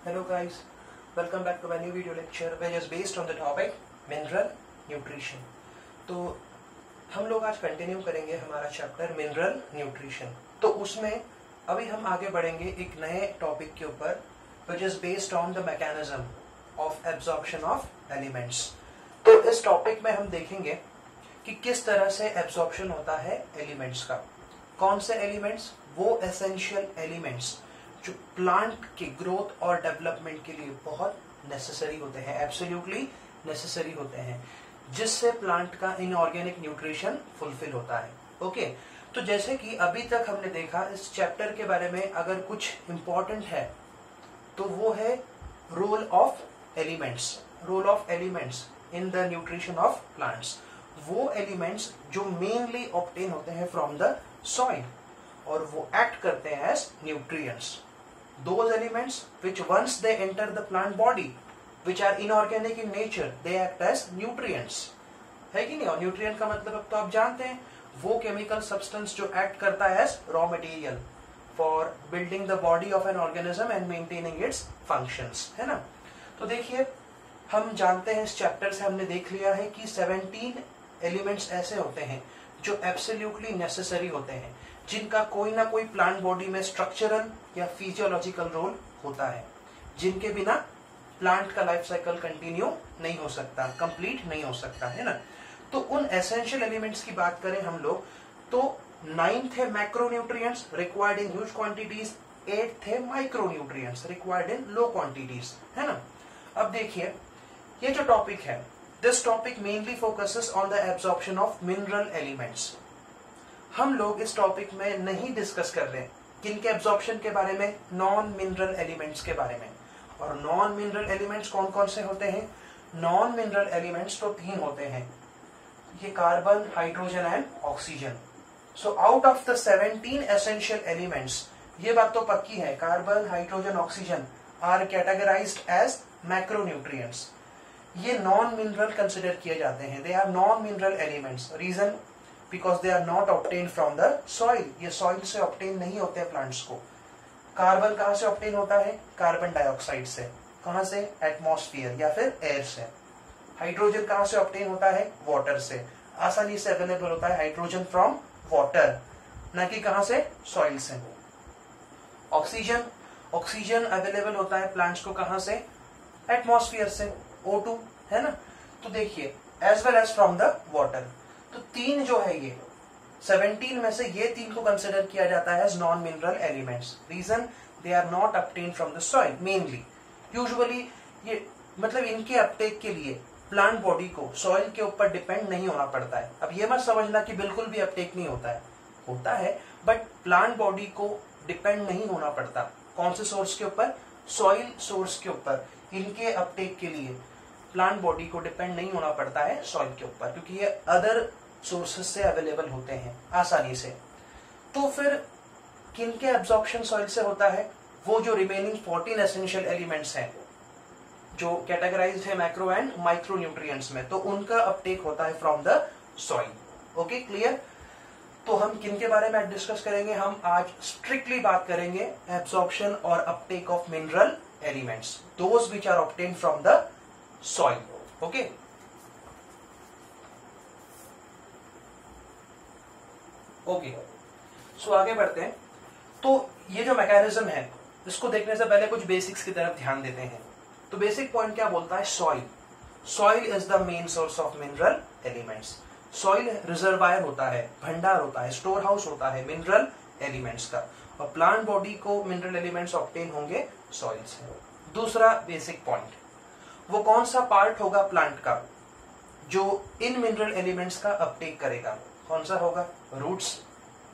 Hello guys, welcome back to my new video lecture which is based on the topic mineral nutrition। तो हम लोग आज continue करेंगे हमारा चैप्टर मिनरल न्यूट्रिशन। तो उसमें अभी हम आगे बढ़ेंगे एक नए टॉपिक के ऊपर which is based on the mechanism of absorption of elements। तो इस टॉपिक में हम देखेंगे कि किस तरह से एब्जॉर्प्शन होता है एलिमेंट्स का। कौन से एलिमेंट्स? वो एसेंशियल एलिमेंट्स जो प्लांट के ग्रोथ और डेवलपमेंट के लिए बहुत नेसेसरी होते हैं, एब्सोल्युटली नेसेसरी होते हैं, जिससे प्लांट का इनऑर्गेनिक न्यूट्रिशन फुलफिल होता है। ओके, तो जैसे कि अभी तक हमने देखा इस चैप्टर के बारे में अगर कुछ इंपॉर्टेंट है तो वो है role of elements. Role of elements in the nutrition of plants. वो एलिमेंट्स जो मेनली ऑब्टेन होते हैं फ्रॉम द सॉइल और वो एक्ट करते हैं as nutrients. Those elements which once they enter the plant body, which are inorganic in nature, they act as nutrients। है कि नहीं? और न्यूट्रिएंट का मतलब अब तो आप जानते हैं, वो केमिकल सब्सटेंस जो एक्ट करता है as raw material for building the body of an organism and maintaining its functions, है ना। तो देखिए, हम जानते हैं इस चैप्टर से हमने देख लिया है कि 17 एलिमेंट्स ऐसे होते हैं जो एब्सोल्युटली नेसेसरी होते हैं, जिनका कोई ना कोई प्लांट बॉडी में स्ट्रक्चरल या फिजियोलॉजिकल रोल होता है, जिनके बिना प्लांट का लाइफ साइकिल कंटिन्यू नहीं हो सकता, कंप्लीट नहीं हो सकता, है ना। तो उन एसेंशियल एलिमेंट्स की बात करें हम लोग तो 9th है macronutrients required in huge quantities, 8th है micronutrients required in low quantities, है ना। अब देखिए, ये जो टॉपिक है, this topic mainly focuses on the absorption of mineral elements. हम लोग इस टॉपिक में नहीं डिस्कस कर रहे किनके एब्जॉर्प्शन के बारे में, नॉन मिनरल एलिमेंट्स के बारे में। और नॉन मिनरल एलिमेंट्स कौन कौन से होते हैं? नॉन मिनरल एलिमेंट्स तो 3 होते हैं, ये carbon, hydrogen and oxygen. So out of the 17 essential elements, ये बात तो पक्की है, carbon, hydrogen, oxygen are categorized as macronutrients. ये नॉन मिनरल कंसिडर किए जाते हैं, they are non mineral elements. Reason because they are not obtain from the soil. ये सॉइल से ऑब्टेन नहीं होते हैं प्लांट्स को। कार्बन कहां से ऑब्टेन होता है? कार्बन डाइऑक्साइड से। कहां से? एटमॉस्फेयर या फिर एयर से। हाइड्रोजन कहां से ऑब्टेन होता है? वाटर से। आसानी से अवेलेबल होता है हाइड्रोजन फ्रॉम वाटर, न कि कहां से? सॉइल से। ऑक्सीजन, ऑक्सीजन अवेलेबल होता है प्लांट्स को कहां से? एटमॉस्फेयर से, O2, है ना। तो देखिए, as well as from the water. तो 3 जो है ये 17 में से ये 3 को कंसिडर किया जाता है as non mineral elements. Reason, they are not obtain from the soil mainly. Usually ये मतलब इनके अपटेक के लिए प्लांट बॉडी को सॉइल के ऊपर डिपेंड नहीं होना पड़ता है। अब ये मत समझना कि बिल्कुल भी अपटेक नहीं होता है, होता है, बट प्लांट बॉडी को डिपेंड नहीं होना पड़ता। कौन से सोर्स के ऊपर? सॉइल सोर्स के ऊपर। इनके अपटेक के लिए प्लांट बॉडी को डिपेंड नहीं होना पड़ता है सॉइल के ऊपर, क्योंकि ये अदर सोर्सेस से अवेलेबल होते हैं आसानी से। तो फिर किनके एब्जॉर्प्शन सॉइल से होता है? वो जो रिमेनिंग 14 एसेंशियल एलिमेंट्स हैं जो कैटेगराइज्ड है मैक्रो एंड माइक्रो न्यूट्रिएंट्स में, तो उनका अपटेक होता है from the soil. Okay, clear. तो हम किनके बारे में डिस्कस करेंगे? हम आज स्ट्रिक्टली बात करेंगे एब्जॉर्प्शन और uptake of mineral elements, those which are obtain from the soil. Okay, okay, so आगे बढ़ते हैं। तो ये जो मैकेनिज्म है, इसको देखने से पहले कुछ बेसिक्स की तरफ ध्यान देते हैं। तो बेसिक पॉइंट क्या बोलता है? Soil. Soil is the main source of mineral elements. Soil reservoir होता है, भंडार होता है, स्टोर हाउस होता है मिनरल एलिमेंट्स का, और प्लांट बॉडी को मिनरल एलिमेंट्स ऑब्टेन होंगे सॉइल से। दूसरा बेसिक पॉइंट, वो कौन सा पार्ट होगा प्लांट का जो इन मिनरल एलिमेंट्स का अपटेक करेगा? कौन सा होगा? रूट्स।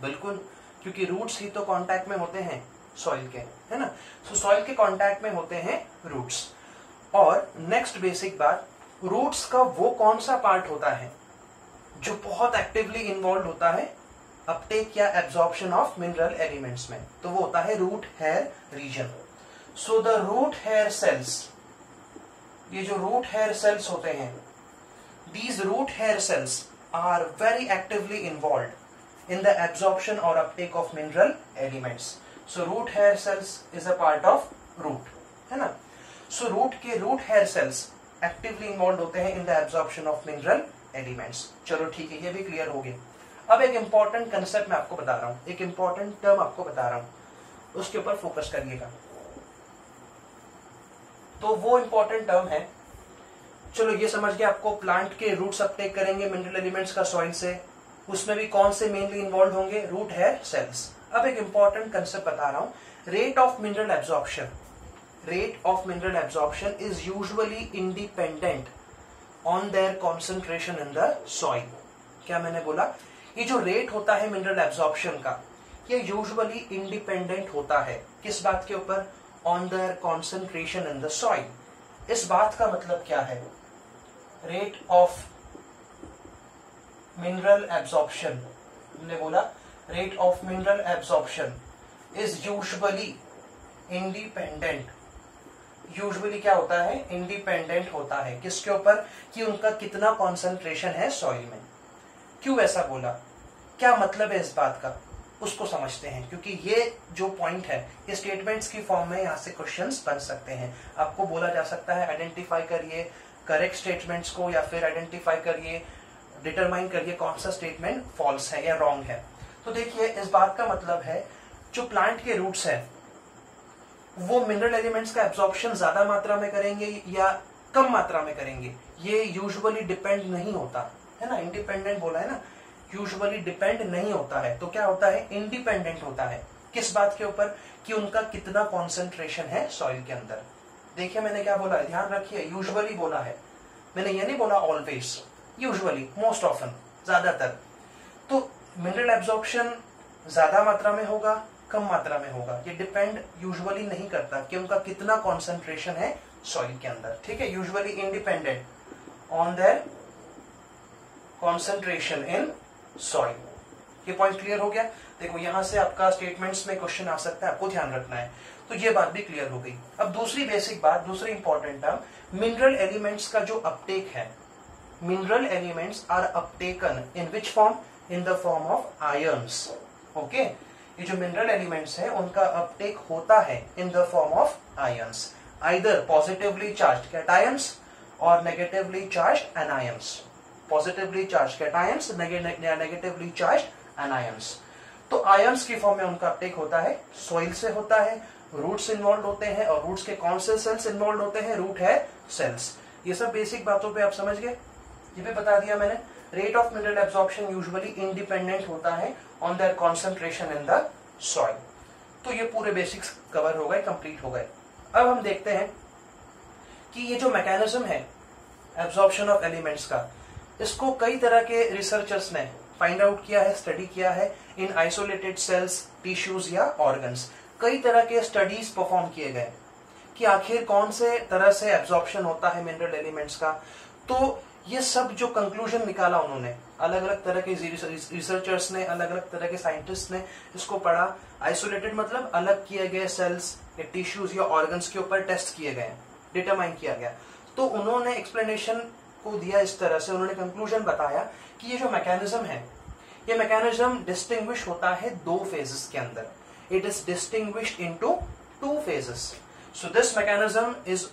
बिल्कुल, क्योंकि रूट्स ही तो कांटेक्ट में होते हैं सॉइल के, है ना। सो सॉइल के कांटेक्ट में होते हैं रूट्स। और नेक्स्ट बेसिक बात, रूट्स का वो कौन सा पार्ट होता है जो बहुत एक्टिवली इन्वॉल्व होता है अपटेक या एब्जॉर्प्शन ऑफ मिनरल एलिमेंट्स में? तो वो होता है root hair reason. So the root hair cells, ये जो रूट हेयर सेल्स होते हैं, these root hair cells are very actively involved in the absorption or uptake of mineral elements. So root hair cells is a part of root, है ना। So root hair cells actively involve होते हैं in the absorption of mineral elements. चलो ठीक है, ये भी clear हो गया। अब एक इंपॉर्टेंट कंसेप्ट मैं आपको बता रहा हूं, एक इंपॉर्टेंट टर्म आपको बता रहा हूं, उसके ऊपर फोकस करिएगा। तो वो इंपॉर्टेंट टर्म है, चलो ये समझ गया आपको, प्लांट के रूट्स अपटेक करेंगे मिनरल एलिमेंट्स का सॉइल से, उसमें भी कौन से मेनली इन्वॉल्व होंगे, रूट हेयर सेल्स। अब एक इंपॉर्टेंट कंसेप्ट बता रहा हूं, rate of mineral absorption. Rate of mineral absorption is usually independent on their concentration in the soil. क्या मैंने बोला, ये जो रेट होता है मिनरल एब्जॉर्प्शन का, ये यूजुअली इंडिपेंडेंट होता है किस बात के ऊपर, on their concentration in the soil. इस बात का मतलब क्या है, रेट ऑफ मिनरल एब्जॉर्प्शन, हमने बोला rate of mineral absorption is usually independent. Usually क्या होता है, इंडिपेंडेंट होता है किसके ऊपर, कि उनका कितना कॉन्सेंट्रेशन है सॉइल में। क्यों ऐसा बोला, क्या मतलब है इस बात का, उसको समझते हैं, क्योंकि ये जो पॉइंट है ये स्टेटमेंट्स की फॉर्म में यहां से क्वेश्चंस बन सकते हैं। आपको बोला जा सकता है आइडेंटिफाई करिए करेक्ट स्टेटमेंट्स को, या फिर आइडेंटिफाई करिए, डिटरमाइन करिए कौन सा स्टेटमेंट फॉल्स है या रॉन्ग है। तो देखिए, इस बात का मतलब है जो प्लांट के रूट्स है वो मिनरल एलिमेंट्स का एब्जॉर्प्शन ज्यादा मात्रा में करेंगे या कम मात्रा में करेंगे, ये यूजुअली डिपेंड नहीं होता है ना। इंडिपेंडेंट बोला है ना, यूजुअली डिपेंड नहीं होता है, तो क्या होता है, इंडिपेंडेंट होता है किस बात के ऊपर, कि उनका कितना कॉन्सेंट्रेशन है सॉइल के अंदर। देखिए मैंने क्या बोला है, ध्यान रखिए, यूजुअली बोला है मैंने, ये नहीं बोला ऑलवेज, यूजुअली, मोस्ट ऑफन, ज्यादातर। तो मिनरल एब्जॉर्प्शन ज्यादा मात्रा में होगा कम मात्रा में होगा, ये डिपेंड यूजुअली नहीं करता कि उनका कितना कॉन्सेंट्रेशन है सॉइल के अंदर, ठीक है। Usually independent on their concentration in soil. ये पॉइंट क्लियर हो गया। देखो यहां से आपका स्टेटमेंट्स में क्वेश्चन आ सकता है, आपको ध्यान रखना है। तो ये बात भी क्लियर हो गई। अब दूसरी बेसिक बात, दूसरी इंपॉर्टेंट टर्म, मिनरल एलिमेंट्स का जो अपटेक है, mineral elements are uptaken in which form, in the form of ions. Okay, ये जो मिनरल एलिमेंट्स है उनका अपटेक होता है in the form of ions, either positively charged cations और negatively charged anions. Positively charged cations या negatively charged anions. तो ions की फॉर्म में उनका अपटेक होता है, सॉइल से होता है, रूट्स इन्वॉल्व होते हैं, और रूट्स के कौन से सेल्स इन्वॉल्व होते हैं, रूट है सेल्स। ये सब बेसिक बातों पे आप समझ गए, ये भी बता दिया मैंने। Rate of mineral absorption usually independent होता है on their concentration in the soil. तो ये पूरे बेसिक्स कवर हो गए, कंप्लीट हो गए। अब हम देखते हैं कि ये जो मैकेनिज्म है एब्जॉर्प्शन ऑफ एलिमेंट्स का, इसको कई तरह के रिसर्चर्स ने फाइंड आउट किया है, स्टडी किया है इन आइसोलेटेड सेल्स, टिश्यूज या ऑर्गन्स। कई तरह के स्टडीज परफॉर्म किए गए कि आखिर कौन से तरह से एब्जॉर्प्शन होता है मिनरल एलिमेंट्स का। तो ये सब जो कंक्लूजन निकाला उन्होंने, अलग अलग तरह के रिसर्चर्स ने, अलग अलग तरह के साइंटिस्ट ने इसको पढ़ा। आइसोलेटेड मतलब अलग किए गए सेल्स या टिश्यूज या ऑर्गन्स के ऊपर टेस्ट किए गए, डिटरमाइन किया गया। तो उन्होंने एक्सप्लेनेशन को दिया इस तरह से, उन्होंने कंक्लूजन बताया कि ये जो मैकेनिज्म है, ये मैकेनिज्म डिस्टिंग्विश होता है दो फेजेस के अंदर। It is distinguished into two phases. So this mechanism is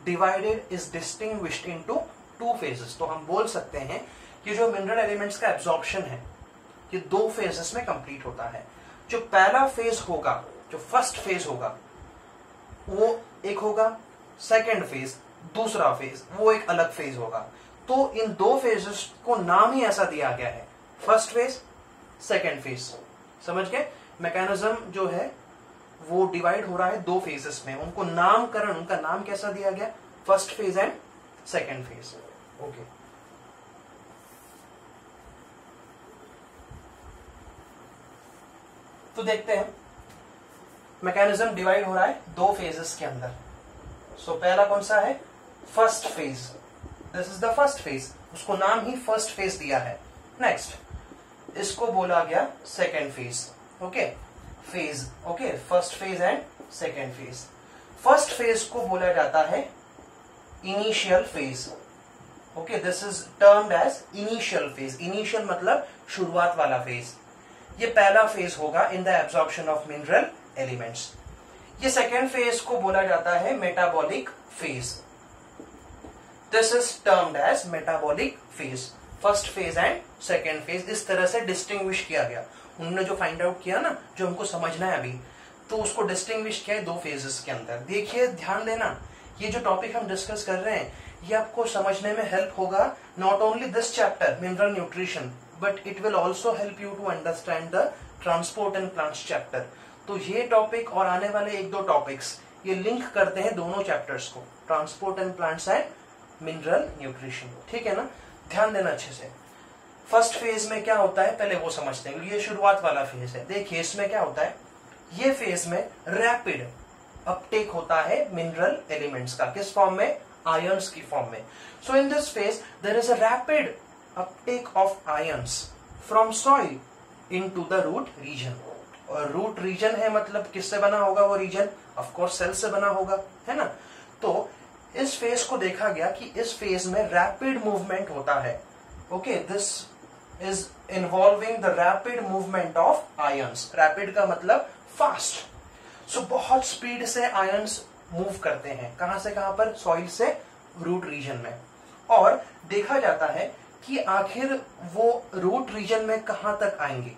divided, is distinguished into two phases. तो हम बोल सकते हैं कि जो मिनरल एलिमेंट्स का एब्जॉर्प्शन है ये दो फेजेस में कंप्लीट होता है। जो पहला फेज होगा, जो फर्स्ट फेज होगा, वो एक होगा, सेकेंड फेज, दूसरा फेज, वो एक अलग फेज होगा। तो इन दो फेजेस को नाम ही ऐसा दिया गया है, फर्स्ट फेज, सेकेंड फेज। समझ गए, मैकेनिज्म जो है वो डिवाइड हो रहा है दो फेजेस में, उनको नामकरण, उनका नाम कैसा दिया गया, first phase and second phase. Okay, तो देखते हैं मैकेनिज्म डिवाइड हो रहा है दो फेजेस के अंदर। सो पहला कौन सा है, first phase, this is the first phase, उसको नाम ही फर्स्ट फेज दिया है। नेक्स्ट इसको बोला गया second phase. Okay, phase, okay, first phase and second phase. First phase को बोला जाता है initial phase. Okay, this is termed as initial phase. Initial मतलब शुरुआत वाला फेज। ये पहला फेज होगा in the absorption of mineral elements. ये सेकेंड फेज को बोला जाता है metabolic phase. This is termed as metabolic phase. First phase and second phase इस तरह से डिस्टिंग्विश किया गया। उन्होंने जो फाइंड आउट किया ना, जो हमको समझना है अभी, तो उसको डिस्टिंग्विश किया है दो फेजेस के अंदर। देखिए, ध्यान देना, ये जो टॉपिक हम डिस्कस कर रहे हैं ये आपको समझने में हेल्प होगा। Not only this chapter mineral nutrition, but it will also help you to understand the transport and plants chapter. तो ये टॉपिक और आने वाले एक दो टॉपिक्स ये लिंक करते हैं दोनों चैप्टर्स को, transport and plants and mineral nutrition. ठीक है ना, ध्यान देना अच्छे से। फर्स्ट फेज में क्या होता है पहले वो समझते हैं, ये शुरुआत वाला फेज है। देखिए इसमें क्या होता है, ये फेज में रैपिड अपटेक होता है मिनरल एलिमेंट्स का। किस फॉर्म में? आयंस की फॉर्म में। So in this phase there is a rapid uptake of ions from soil into the root region. और रूट रीजन है मतलब किससे बना होगा वो रीजन? ऑफ कोर्स सेल से बना होगा, है ना। तो इस फेज को देखा गया कि इस फेज में रैपिड मूवमेंट होता है। Okay, this is involving the rapid movement of ions. Rapid का मतलब फास्ट। सो बहुत स्पीड से आयंस मूव करते हैं। कहां से कहां पर? सॉइल से रूट रीजन में। और देखा जाता है कि आखिर वो रूट रीजन में कहां तक आएंगे?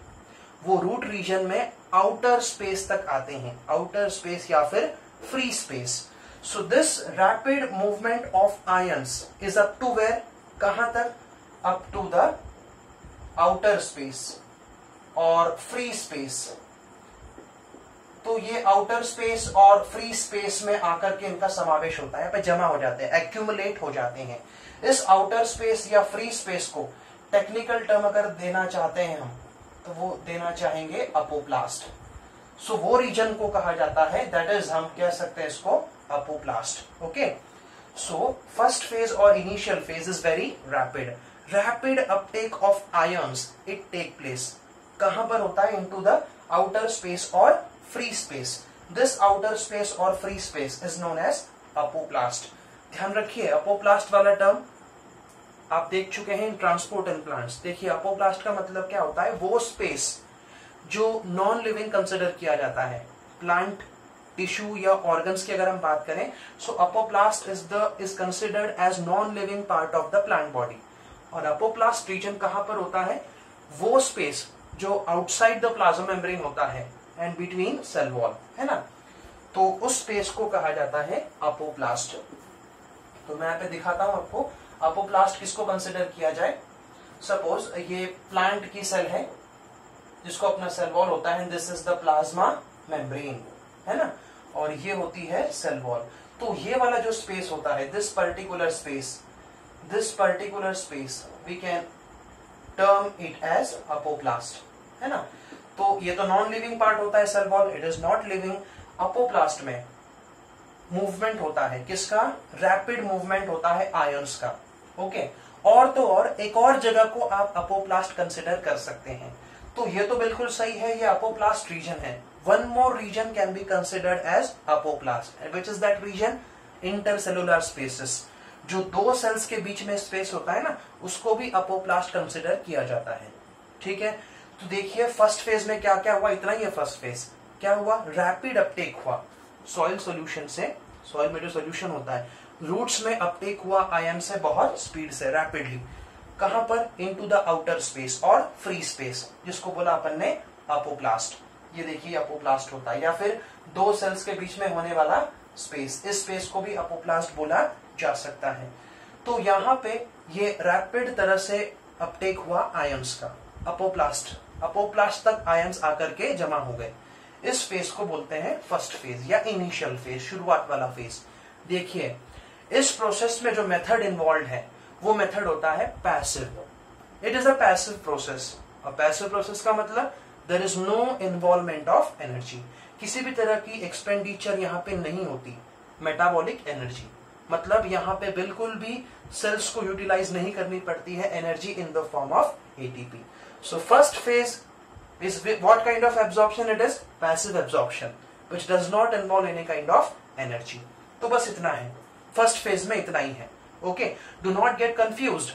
वो रूट रीजन में आउटर स्पेस तक आते हैं, आउटर स्पेस या फिर free space. So this rapid movement of ions is up to where? कहां तक? Up to the outer space और फ्री स्पेस। तो ये आउटर स्पेस और फ्री स्पेस में आकर के इनका समावेश होता है, पे जमा हो जाते हैं, एक्यूमुलेट हो जाते हैं। इस आउटर स्पेस या फ्री स्पेस को टेक्निकल टर्म अगर देना चाहते हैं हम, तो वो देना चाहेंगे अपोप्लास्ट। सो वो रीजन को कहा जाता है, दैट इज हम कह सकते हैं इसको apoplast. Okay, so first phase और initial phase is very rapid. Rapid uptake of ions it take place. कहां पर होता है? इनटू द आउटर स्पेस और free space. This outer space और free space is known as apoplast. ध्यान रखिए, apoplast वाला टर्म आप देख चुके हैं इन ट्रांसपोर्ट एंड प्लांट्स। देखिए अपोप्लास्ट का मतलब क्या होता है? वो स्पेस जो नॉन लिविंग कंसिडर किया जाता है, प्लांट टिश्यू या ऑर्गन्स की अगर हम बात करें, so apoplast is considered as non living part of the plant body. और अपोप्लास्ट रीजन कहां पर होता है? वो स्पेस जो आउटसाइड द प्लाज्मा मेम्ब्रेन होता है एंड बिटवीन सेल वॉल, है ना। तो उस स्पेस को कहा जाता है अपोप्लास्ट। तो मैं यहाँ पे दिखाता हूं आपको अपोप्लास्ट किसको कंसिडर किया जाए। सपोज ये प्लांट की सेल है जिसको अपना सेल वॉल होता है, this is the plasma membrane, है ना, और ये होती है सेल वॉल। तो ये वाला जो स्पेस होता है, this particular space we can term it as apoplast, है ना। तो ये तो नॉन लिविंग पार्ट होता है cell wall, it is not living. Apoplast में मूवमेंट होता है किसका? रैपिड मूवमेंट होता है आयंस का। ओके, और तो और एक और जगह को आप अपोप्लास्ट कंसिडर कर सकते हैं। तो ये तो बिल्कुल सही है, ये अपोप्लास्ट रीजन है। One more region can be considered as apoplast, which is that region? Intercellular spaces. जो दो सेल्स के बीच में स्पेस होता है ना, उसको भी अपोप्लास्ट कंसिडर किया जाता है। ठीक है, तो देखिए फर्स्ट फेज में क्या क्या हुआ, इतना ही है। फर्स्ट फेज क्या हुआ? रैपिड अपटेक हुआ सॉइल सोल्यूशन से। सॉइल में जो सोल्यूशन होता है, रूट्स में अपटेक हुआ आयन से बहुत स्पीड से, रैपिडली। कहां पर? इनटू द आउटर स्पेस और फ्री स्पेस, जिसको बोला अपन ने अपोप्लास्ट। ये देखिए अपोप्लास्ट होता है, या फिर दो सेल्स के बीच में होने वाला स्पेस, इस स्पेस को भी अपोप्लास्ट बोला जा सकता है। तो यहाँ पे ये रैपिड तरह से अपटेक हुआ आयंस का। अपोप्लास्ट तक आयंस आकर के जमा हो गए। इस फेज को बोलते हैं फर्स्ट फेज या इनिशियल फेज, शुरुआत वाला फेज। देखिए इस प्रोसेस में जो मेथड इन्वॉल्व है वो मेथड होता है passive. It is a passive process. Passive process का मतलब there is no involvement of energy. किसी भी तरह की एक्सपेंडिचर यहाँ पे नहीं होती। मेटाबॉलिक एनर्जी मतलब यहाँ पे बिल्कुल भी सेल्स को यूटिलाइज नहीं करनी पड़ती है energy in the form of ATP. So first phase is what kind of absorption it is? Passive absorption, which does not involve any kind of energy. तो बस इतना है, फर्स्ट फेज में इतना ही है। Okay, do not gate confused,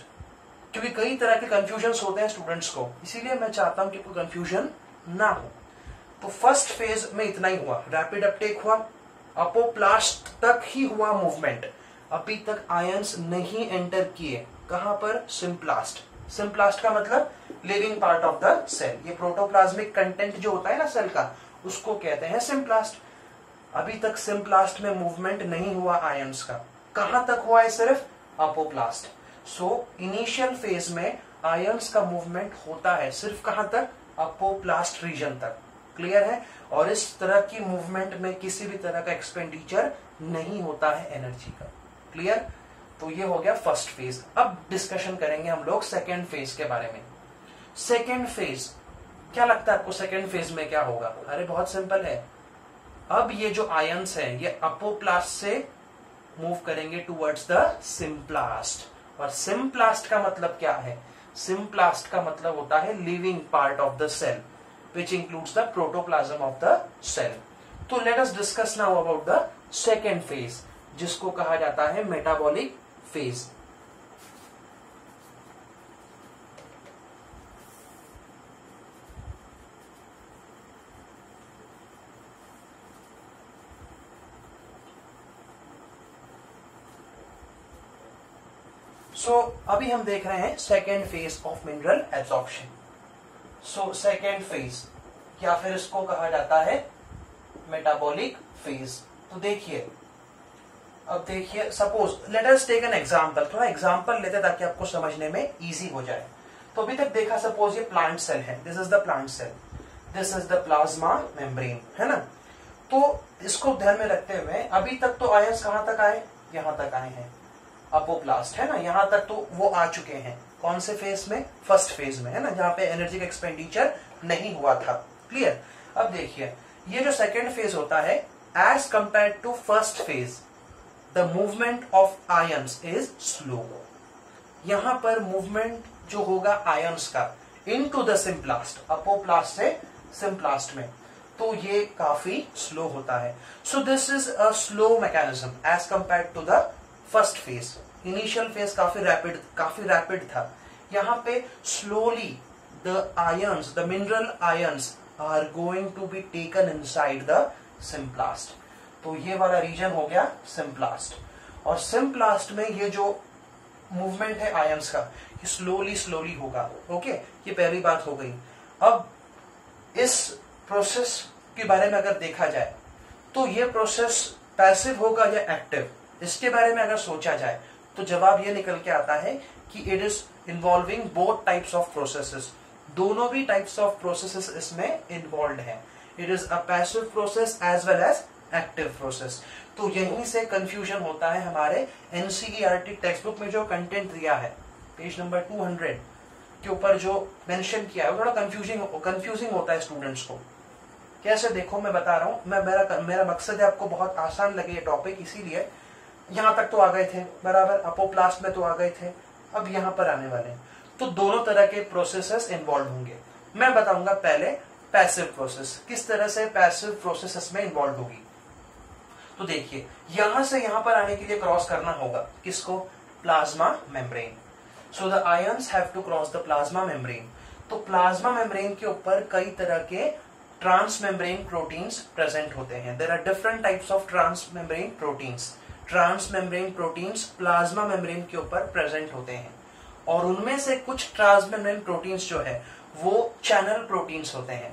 क्योंकि कई तरह के कंफ्यूजन होते हैं स्टूडेंट्स को, इसीलिए मैं चाहता हूं कि कोई कंफ्यूजन ना हो। तो फर्स्ट फेज में इतना ही हुआ, रैपिड अपटेक हुआ, अपोप्लास्ट तक ही हुआ मूवमेंट, अभी तक आयंस नहीं एंटर किए। कहां पर? सिम्प्लास्ट। सिम्प्लास्ट का मतलब living part of the cell. ये प्रोटोप्लाज्मिक कंटेंट जो होता है ना सेल का, उसको कहते हैं सिम्प्लास्ट। अभी तक सिम्प्लास्ट में मूवमेंट नहीं हुआ आयंस का। कहां तक हुआ है? सिर्फ अपोप्लास्ट। सो इनिशियल फेज में आयंस का मूवमेंट होता है सिर्फ कहां तक? अपोप्लास्ट रीजन तक। क्लियर है? और इस तरह की मूवमेंट में किसी भी तरह का एक्सपेंडिचर नहीं होता है एनर्जी का। क्लियर? तो ये हो गया फर्स्ट फेज। अब डिस्कशन करेंगे हम लोग सेकेंड फेज के बारे में। सेकेंड फेज, क्या लगता है आपको सेकेंड फेज में क्या होगा? अरे बहुत सिंपल है। अब ये जो आयंस है ये अपोप्लास्ट से मूव करेंगे टुवर्ड्स द सिम्प्लास्ट। और सिम्प्लास्ट का मतलब क्या है? सिम्प्लास्ट का मतलब होता है living part of the cell which includes the protoplasm of the cell. तो let us discuss now about the second phase, जिसको कहा जाता है metabolic phase. So अभी हम देख रहे हैं second phase of mineral absorption. So second phase, या फिर इसको कहा जाता है मेटाबॉलिक फेज। तो देखिए, अब देखिए, suppose let us take an example. थोड़ा एग्जांपल लेते ताकि आपको समझने में इजी हो जाए। तो अभी तक देखा, सपोज ये प्लांट सेल है, this is the plant cell, this is the plasma membrane, है ना। तो इसको ध्यान में रखते हुए अभी तक तो आयंस कहां तक आए? यहां तक आए हैं, अपोप्लास्ट, है ना। यहां तक तो वो आ चुके हैं। कौन से फेज में? फर्स्ट फेज में, है ना, जहां पे एनर्जी का एक्सपेंडिचर नहीं हुआ था। क्लियर? अब देखिए, ये जो सेकेंड फेज होता है, as compare to first phase, the movement of ions is slow. यहां पर मूवमेंट जो होगा आयंस का इनटू द सिम्प्लास्ट, अपोप्लास्ट से सिम्प्लास्ट में, तो ये काफी स्लो होता है। So this is a slow mechanism as compare to the first phase. Initial phase काफी रैपिड था। यहां पे slowly the ions, the mineral ions are going to be taken inside the symplast. तो ये वाला रीजन हो गया सिम्प्लास्ट। और सिम्प्लास्ट में ये जो मूवमेंट है आयंस का, ये स्लोली होगा। ओके, ये पहली बात हो गई। अब इस प्रोसेस के बारे में अगर देखा जाए तो ये प्रोसेस पैसिव होगा या एक्टिव, इसके बारे में अगर सोचा जाए तो जवाब ये निकल के आता है कि it is involving both types of processes. दोनों भी टाइप्स ऑफ प्रोसेसेस इसमें इन्वॉल्व है। It is a passive process as well as active process. तो यहीं से कंफ्यूजन होता है हमारे एनसीईआरटी टेक्स्ट बुक में जो कंटेंट दिया है, पेज नंबर 200 के ऊपर जो मेंशन किया है, थोड़ा कंफ्यूजिंग होता है स्टूडेंट्स को। कैसे? देखो, मैं बता रहा हूं, मेरा मकसद है आपको बहुत आसान लगे ये टॉपिक, इसीलिए यहां तक तो आ गए थे, बराबर, अपोप्लास्ट में तो आ गए थे, अब यहां पर आने वाले हैं। तो दोनों तरह के प्रोसेसेस इन्वॉल्व होंगे। मैं बताऊंगा पहले पैसिव प्रोसेस, किस तरह से पैसिव प्रोसेस में इन्वॉल्व होगी। तो देखिए, यहां से यहां पर आने के लिए क्रॉस करना होगा किसको? Plasma membrane. So the ions have to cross the plasma membrane. तो प्लाज्मा मेम्ब्रेन के ऊपर कई तरह के ट्रांसमेम्ब्रेन प्रोटीन्स प्रेजेंट होते हैं। There are different types of transmembrane proteins. Transmembrane proteins plasma membrane के ऊपर प्रेजेंट होते हैं, और उनमें से कुछ ट्रांसमेम्ब्रेन प्रोटीन्स जो है वो चैनल प्रोटीन्स होते हैं,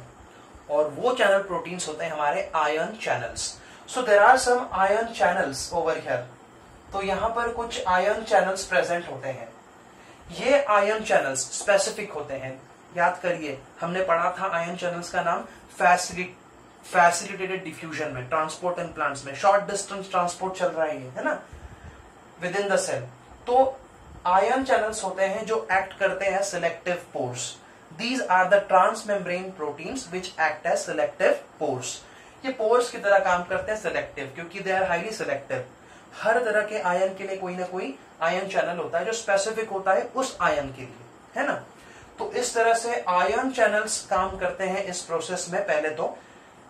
और वो चैनल प्रोटीन्स होते हैं हमारे ion channels. So there are some ion channels over here. तो यहां पर कुछ आयन चैनल्स प्रेजेंट होते हैं। ये आयन चैनल्स स्पेसिफिक होते हैं। याद करिए, हमने पढ़ा था आयन चैनल्स का नाम फैसिलिटेटेड डिफ्यूजन में, ट्रांसपोर्ट इन प्लांट्स में, शॉर्ट डिस्टेंस ट्रांसपोर्ट चल रहा है ना, विद इन द सेल। तो आयन चैनल्स होते हैं जो एक्ट करते हैं selective pores. These are the transmembrane proteins which act as selective pores. ये पोर्स की तरह काम करते हैं सिलेक्टिव, क्योंकि दे आर हाईली सिलेक्टिव। हर तरह के आयन के लिए कोई ना कोई आयन चैनल होता है जो स्पेसिफिक होता है उस आयन के लिए, है ना। तो इस तरह से आयन चैनल्स काम करते हैं इस प्रोसेस में। पहले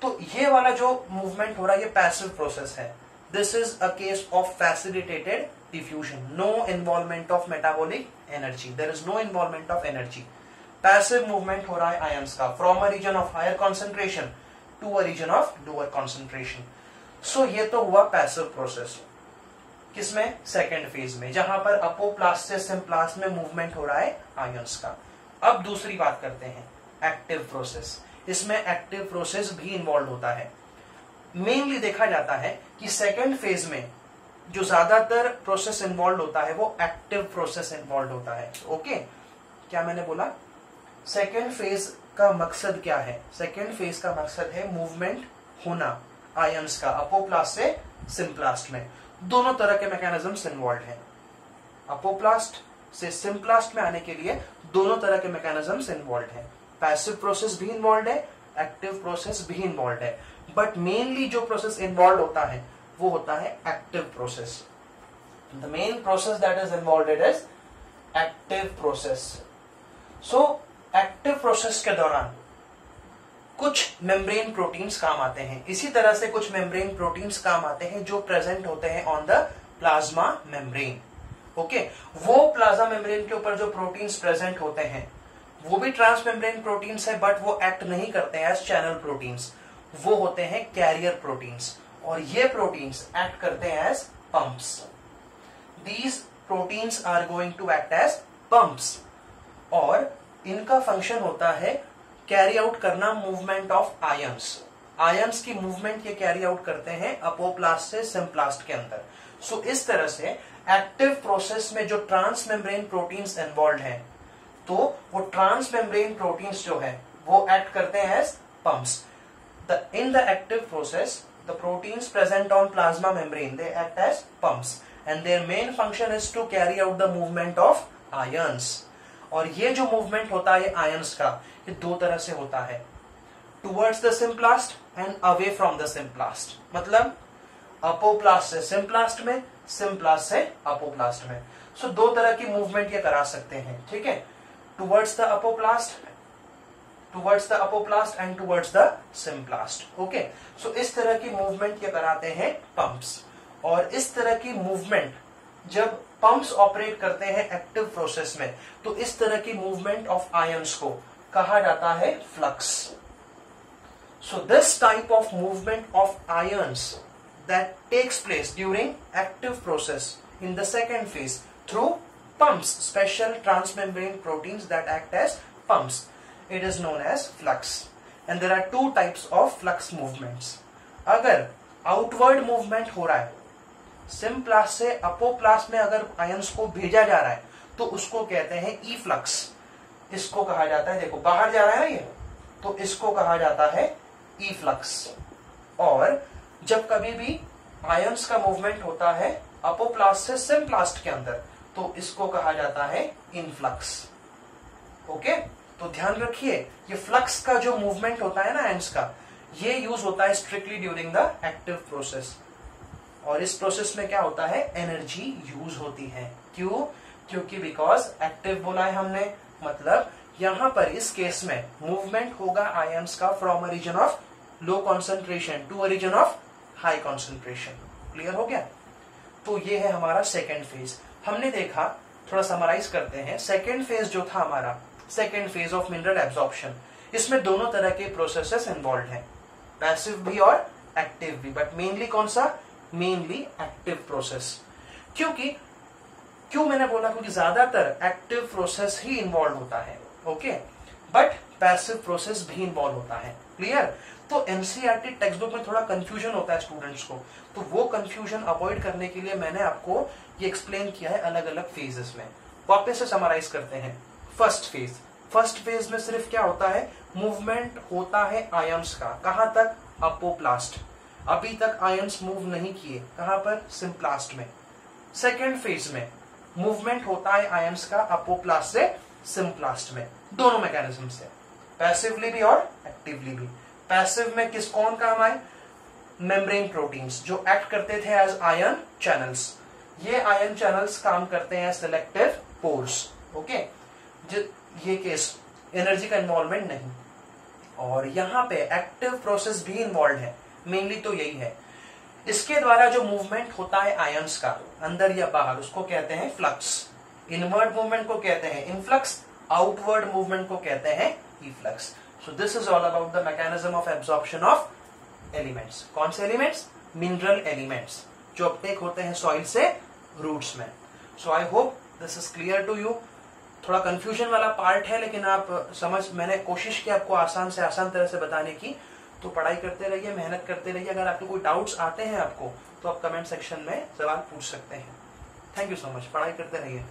तो ये वाला जो मूवमेंट हो रहा है ये पैसिव प्रोसेस है। This is a case of facilitated diffusion, no involvement of metabolic energy, there is no involvement of energy. Passive movement हो रहा है आयंस का from a region of higher concentration to a region of lower concentration. So ये तो हुआ passive process, किसमें, second phase में, जहां पर अपोप्लास्ट से सिम्प्लास्ट में मूवमेंट हो रहा है आयंस का। अब दूसरी बात करते हैं, एक्टिव प्रोसेस। इसमें एक्टिव प्रोसेस भी इन्वॉल्व होता है। मेनली देखा जाता है कि सेकेंड फेज में जो ज्यादातर प्रोसेस इन्वॉल्व होता है वो एक्टिव प्रोसेस इन्वॉल्व होता है। ओके, क्या मैंने बोला, सेकेंड फेज का मकसद क्या है, सेकेंड फेज का मकसद है मूवमेंट होना आयंस का अपोप्लास्ट से सिम्प्लास्ट में। दोनों तरह के मैकेनिज्म्स इन्वॉल्व हैं। अपोप्लास्ट से सिम्प्लास्ट में आने के लिए दोनों तरह के मैकेनिज्म्स इन्वॉल्व हैं। पैसिव प्रोसेस भी इन्वॉल्व है, एक्टिव प्रोसेस भी इन्वॉल्व है, बट मेनली जो प्रोसेस इन्वॉल्व होता है वो होता है active process. The main process that is involve is active process. So active process के दौरान कुछ मेम्ब्रेन प्रोटीन्स काम आते हैं। इसी तरह से कुछ मेम्ब्रेन प्रोटीन्स काम आते हैं जो प्रेजेंट होते हैं on the plasma membrane. Okay, वो प्लाज्मा मेम्ब्रेन के ऊपर जो प्रोटीन्स प्रेजेंट होते हैं वो भी ट्रांसमेम्ब्रेन प्रोटीन्स है, बट वो एक्ट नहीं करते हैं एज चैनल प्रोटीन्स, वो होते हैं कैरियर प्रोटीन्स, और ये प्रोटीन्स एक्ट करते हैं as pumps. These proteins are going to act as pumps, और इनका फंक्शन होता है कैरी आउट करना मूवमेंट ऑफ आयंस। आयंस की मूवमेंट ये कैरी आउट करते हैं अपोप्लास्ट से सिम्प्लास्ट के अंदर। सो इस तरह से एक्टिव प्रोसेस में जो ट्रांसमेम्ब्रेन प्रोटीन्स इन्वॉल्व हैं, तो वो ट्रांसमेम्ब्रेन प्रोटीन्स जो है वो एक्ट करते हैं as pumps. In the active process, the proteins present on plasma membrane, they act as pumps, and their main function is to carry out the movement of ions. और ये जो movement होता है आयंस का, ये दो तरह से होता है, towards the symplast and away from the symplast. मतलब अपोप्लास्ट से सिम्प्लास्ट में, सिम्प्लास्ट से अपोप्लास्ट में। सो दो तरह की मूवमेंट ये करा सकते हैं, ठीक है, towards the apoplast, towards the apoplast and towards the symplast. Okay, so इस तरह की मूवमेंट ये कराते हैं पंप्स, और इस तरह की मूवमेंट जब पंप्स ऑपरेट करते हैं एक्टिव प्रोसेस में, तो इस तरह की मूवमेंट ऑफ आयंस को कहा जाता है flux. So this type of movement of ions that takes place during active process in the second phase through pumps, special transmembrane proteins that act as pumps, it is known as flux, and there are two types of flux movements. अगर outward movement हो रहा है, symplast से apoplast में अगर ions को भेजा जा रहा है, तो उसको कहते हैं ई फ्लक्स। इसको कहा जाता है, देखो बाहर जा रहा है ना ये, तो इसको कहा जाता है ई फ्लक्स। और जब कभी भी आयंस का मूवमेंट होता है अपोप्लास्ट से सिम्प्लास्ट के अंदर, तो इसको कहा जाता है इनफ्लक्स। ओके, तो ध्यान रखिए, ये फ्लक्स का जो मूवमेंट होता है ना आयंस का, ये यूज होता है strictly during the active process. और इस प्रोसेस में क्या होता है, एनर्जी यूज होती है। क्यों? क्योंकि बिकॉज एक्टिव बोला है हमने, मतलब यहां पर इस केस में मूवमेंट होगा आयंस का from a region of low concentration to a region of high concentration. Clear हो गया? तो ये है हमारा सेकेंड फेज। हमने देखा, थोड़ा समराइज करते हैं, सेकेंड फेज जो था हमारा, second phase of mineral absorption, इसमें दोनों तरह के प्रोसेसेस इन्वॉल्व हैं, पैसिव भी और एक्टिव भी, बट मेनली कौन सा, मेनली एक्टिव प्रोसेस। क्यों मैंने बोला, क्योंकि ज्यादातर एक्टिव प्रोसेस ही इन्वॉल्व होता है, ओके, बट पैसिव प्रोसेस भी इन्वॉल्व होता है। क्लियर? तो एनसीईआरटी टेक्स्ट बुक में थोड़ा कंफ्यूजन होता है स्टूडेंट्स को, तो वो कंफ्यूजन अवॉइड करने के लिए मैंने आपको ये एक्सप्लेन किया है अलग अलग फेजेस में। वापस से समराइज करते हैं। फर्स्ट फेज में सिर्फ क्या होता है, मूवमेंट होता है आयंस का, कहां तक, अपोप्लास्ट। अभी तक आयंस मूव नहीं किए, कहां पर, सिम्प्लास्ट में। सेकेंड फेज में मूवमेंट होता है आयंस का अपोप्लास्ट से सिम्प्लास्ट में, दोनों मैकेनिज्म से, पैसिवली भी और एक्टिवली भी। पैसिव में कौन काम आए, मेम्ब्रेन प्रोटीन्स जो एक्ट करते थे एज आयन चैनल्स। ये आयन चैनल्स काम करते हैं सिलेक्टिव पोर्स। ओके, ये केस एनर्जी का इन्वॉल्वमेंट नहीं। और यहां पे एक्टिव प्रोसेस भी इन्वॉल्व है, मेनली तो यही है। इसके द्वारा जो मूवमेंट होता है आयंस का अंदर या बाहर, उसको कहते हैं फ्लक्स। इनवर्ड मूवमेंट को कहते हैं इनफ्लक्स, आउटवर्ड मूवमेंट को कहते हैं efflux. So this is all about the mechanism of absorption of elements. कौन से एलिमेंट्स, मिनरल एलिमेंट्स जो अपटेक होते हैं सॉइल से रूट्स में। So I hope this is clear to you. थोड़ा कंफ्यूजन वाला पार्ट है, लेकिन आप मैंने कोशिश की आपको आसान से आसान तरह से बताने की। तो पढ़ाई करते रहिए, मेहनत करते रहिए। अगर आपको कोई डाउट्स आते हैं आपको, तो आप कमेंट सेक्शन में सवाल पूछ सकते हैं। Thank you so much. पढ़ाई करते रहिए।